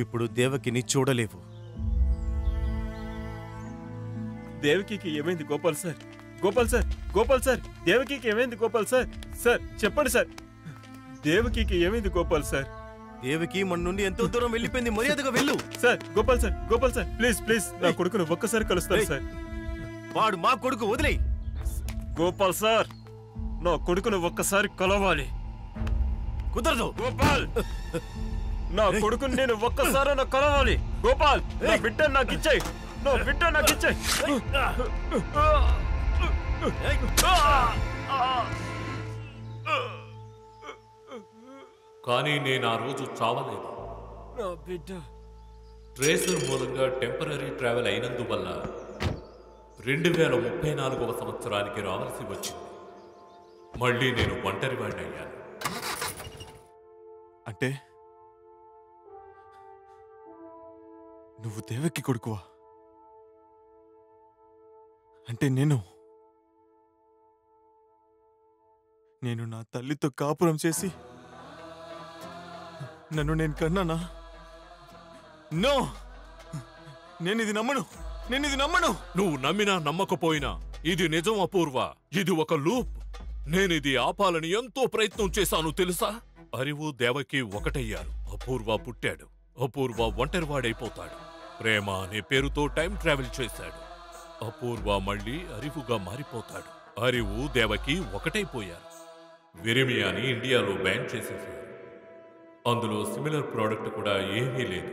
నువ్విప్పుడు దేవకిని చూడలేవు. దేవకికి ఏమైంది Gopal sir? Gopal sir, Gopal sir, దేవకికి ఏమైంది గోపాల్ సార్? సార్ చెప్పండి సార్, దేవకికి ఏమైంది గోపాల్ సార్? దేవకి మన నుండి ఎంతో దూరం వెళ్ళిపోయింది, మర్యాదగా వెళ్ళు. Sir Gopal sir, Gopal sir, please please నా కొడుకును ఒక్కసారి కలుస్తాను సార్. వాడు మా కొడుకు, వదిలేయ్. గోపాల్ సార్, నా కొడుకును ఒక్కసారి కలవాలి. కుదరదు గోపాల్, నా కొడుకుని నేను ఒక్కసారి కలవాలి. గోపాల్, నా బిడ్డ నాకు ఇచ్చాయి, నా బిడ్డ నాకు ఇచ్చాయి. కానీ నేను ఆ రోజు చావలేదు. నా బిడ్డ ట్రేసర్ మూలంగా టెంపరీ ట్రావెల్ అయినందువల్ల 2034వ సంవత్సరానికి రావాల్సి వచ్చింది. మళ్ళీ నేను ఒంటరివాడిని అయ్యాను. అంటే నువ్వు దేవకి కొడుకువా? అంటే నేను నా తల్లితో కాపురం చేసి నన్ను నేను కన్నానా? నో, నేను ఇది నమ్మను. నువ్వు నమ్మినా నమ్మకపోయినా ఇది నిజం అపూర్వ. ఇది ఒక లూప్. నేనిది ఆపాలని ఎంతో ప్రయత్నం చేశాను తెలుసా? అరివు దేవకి ఒకటయ్యారు. అపూర్వ పుట్టాడు. అపూర్వ ఒంటరివాడైపోతాడు. ప్రేమ అనే పేరుతో టైం ట్రావెల్ చేశాడు. అపూర్వ మళ్ళీ అరివుగా మారిపోతాడు. అరివు దేవకి ఒకటైపోయారు. విరిమియాని ఇండియాలో బ్యాన్ చేసేశారు. అందులో సిమిలర్ ప్రోడక్ట్ కూడా ఏమీ లేదు.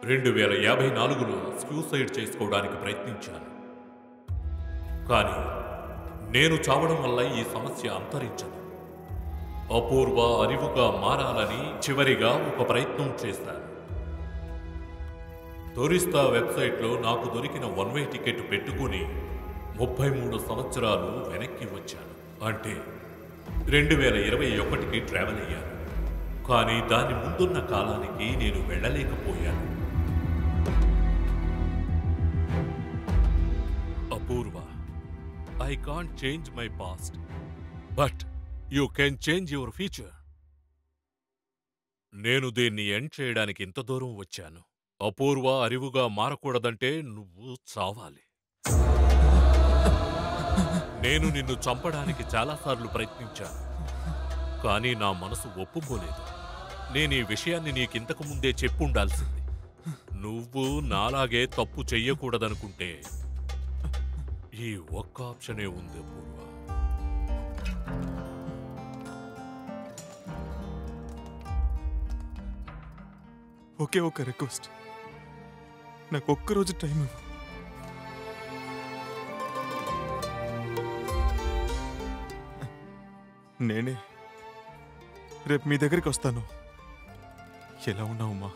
2054లో సూసైడ్ చేసుకోవడానికి ప్రయత్నించాను. కానీ నేను చావడం వల్ల ఈ సమస్య అంతరించదు. అపూర్వ అరివుగా మారాలని చివరిగా ఒక ప్రయత్నం చేశాను. టూరిస్తా వెబ్సైట్లో నాకు దొరికిన 1 వే టికెట్ పెట్టుకుని 33 సంవత్సరాలు వెనక్కి వచ్చాను. అంటే 2021కి ట్రావెల్ అయ్యాను. కానీ దాని ముందున్న కాలానికి నేను వెళ్ళలేకపోయాను. అపూర్వ, I can't change my past, but you can change your future. నేను దీన్ని ఎండ్ చేయడానికి ఇంత దూరం వచ్చాను. అపూర్వ అరివుగా మారకూడదంటే నువ్వు చావాలి. నేను నిన్ను చంపడానికి చాలాసార్లు ప్రయత్నించాను. కానీ నా మనసు ఒప్పుకోలేదు. నేను ఈ విషయాన్ని నీకింతకు ముందే చెప్పుండాల్సింది. నువ్వు నాలాగే తప్పు చెయ్యకూడదనుకుంటే ఈ ఒక్క ఆప్షనే ఉంది అపూర్వ. ఒకే ఒక రిక్వెస్ట్, నాకు ఒక్కరోజు టైం ఇవ్వు. నేనే రేపు మీ దగ్గరికి వస్తాను. ఎలా ఉన్నావమ్మా?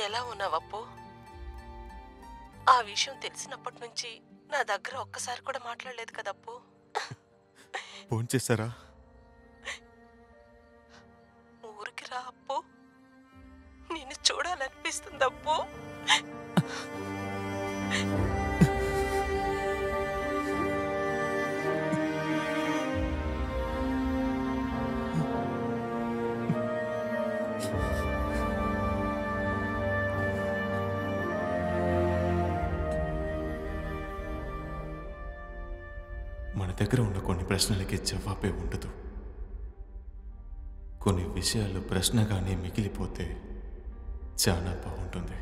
ఎలా ఉన్నావప్పు? ఆ విషయం తెలిసినప్పటి నుంచి నా దగ్గర ఒక్కసారి కూడా మాట్లాడలేదు కదప్పు. ఫోన్ చేశారా? ఊరికి రా అప్పు, నిన్ను చూడాలనిపిస్తుంది అప్పు. మన దగ్గర ఉన్న కొన్ని ప్రశ్నలకి జవాబే ఉండదు. కొన్ని విషయాలు ప్రశ్నగానే మిగిలిపోతే చాలా బాగుంటుంది.